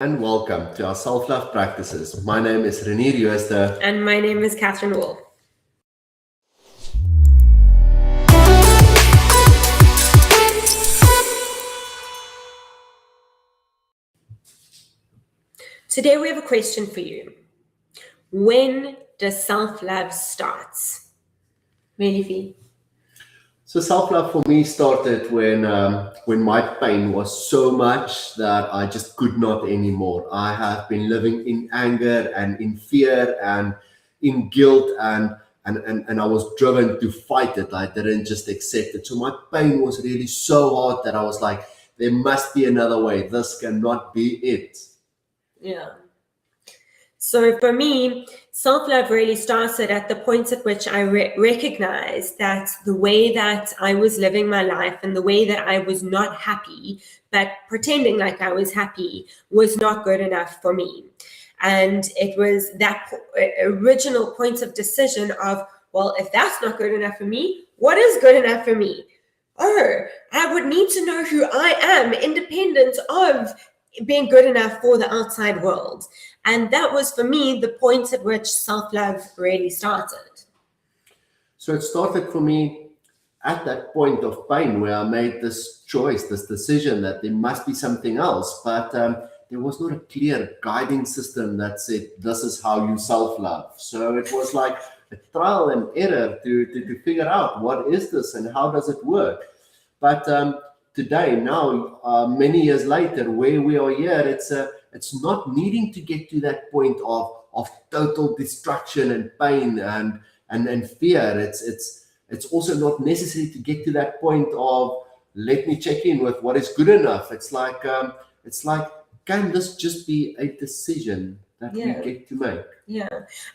And welcome to our self-love practices. My name is Renier Jooste. And my name is Catherine Wool. Today we have a question for you. When does self-love start? Really, Fee? So self-love for me started when my pain was so much that I just could not anymore. I have been living in anger and in fear and in guilt and I was driven to fight it. I didn't just accept it. So my pain was really so hard that I was like, there must be another way. This cannot be it. Yeah. So for me, self-love really started at the point at which I recognized that the way that I was living my life and the way that I was not happy, but pretending like I was happy, was not good enough for me. And it was that original point of decision of, well, if that's not good enough for me, what is good enough for me? Oh, I would need to know who I am, independent of being good enough for the outside world. And that was, for me, the point at which self-love really started. So it started for me at that point of pain where I made this choice, this decision that there must be something else. But there was not a clear guiding system that said, this is how you self-love. So it was like a trial and error to figure out what is this and how does it work. But today, now, many years later, where we are here, it's not needing to get to that point of total destruction and pain and fear. It's also not necessary to get to that point of let me check in with what is good enough. It's like can this just be a decision that we get to make? Yeah,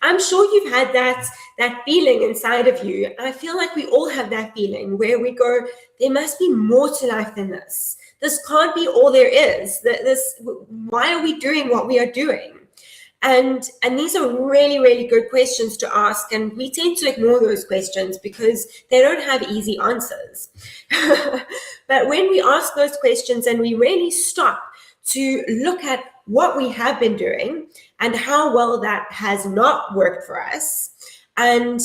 I'm sure you've had that feeling inside of you. I feel like we all have that feeling where we go, there must be more to life than this. This can't be all there is. Why are we doing what we are doing? And these are really, really good questions to ask. And we tend to ignore those questions because they don't have easy answers. But when we ask those questions and we really stop to look at what we have been doing and how well that has not worked for us, and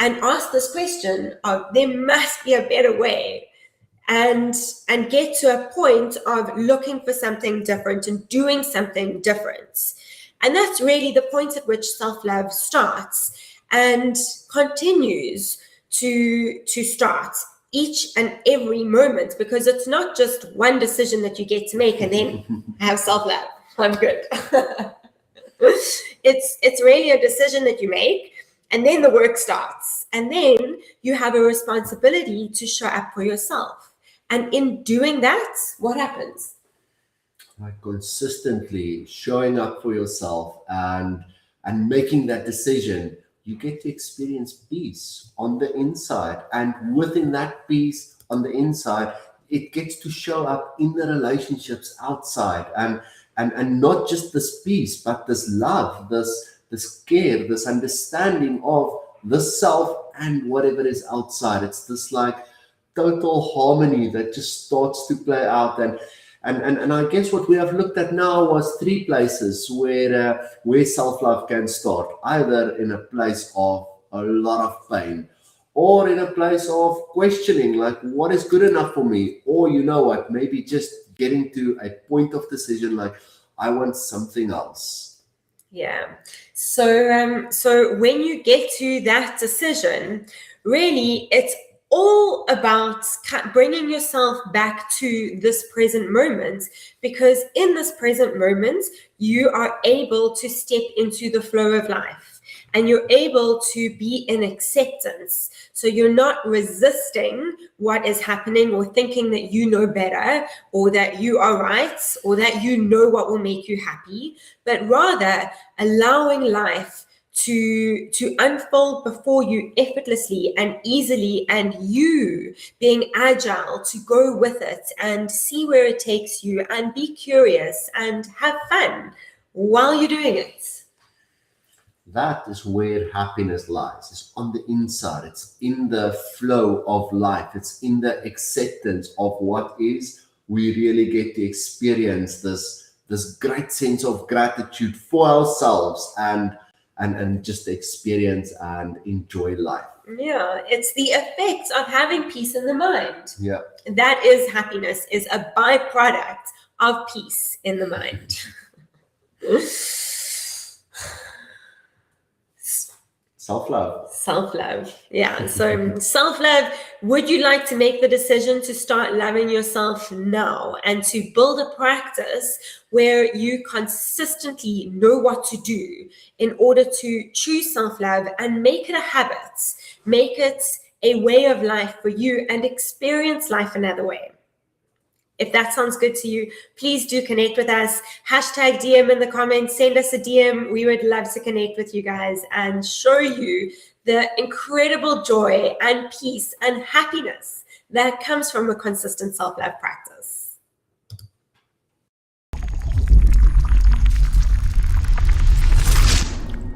ask this question of, there must be a better way, and get to a point of looking for something different and doing something different. And that's really the point at which self-love starts and continues to start each and every moment, because it's not just one decision that you get to make and then have self-love. I'm good. It's really a decision that you make, and then the work starts, and then you have a responsibility to show up for yourself. And in doing that, what happens? Like consistently showing up for yourself and making that decision, you get to experience peace on the inside, and within that peace on the inside, it gets to show up in the relationships outside, and not just this peace, but this love, this care, this understanding of the self and whatever is outside. It's this like total harmony that just starts to play out. And I guess what we have looked at now was three places where self-love can start, either in a place of a lot of pain, or in a place of questioning, like what is good enough for me, or you know what, maybe just getting to a point of decision, like I want something else. Yeah. So when you get to that decision, really, it's all about bringing yourself back to this present moment, because in this present moment, you are able to step into the flow of life, and you're able to be in acceptance. So you're not resisting what is happening or thinking that you know better, or that you are right, or that you know what will make you happy, but rather allowing life to unfold before you effortlessly and easily, and you being agile to go with it and see where it takes you and be curious and have fun while you're doing it. That is where happiness lies. It's on the inside. It's in the flow of life. It's in the acceptance of what is. We really get to experience this great sense of gratitude for ourselves and just experience and enjoy life. Yeah, it's the effect of having peace in the mind. Yeah. That is happiness, is a byproduct of peace in the mind. Self-love. Self-love. Yeah. So self-love, would you like to make the decision to start loving yourself now and to build a practice where you consistently know what to do in order to choose self-love and make it a habit, make it a way of life for you and experience life another way? If that sounds good to you, please do connect with us. Hashtag DM in the comments, send us a DM. We would love to connect with you guys and show you the incredible joy and peace and happiness that comes from a consistent self-love practice.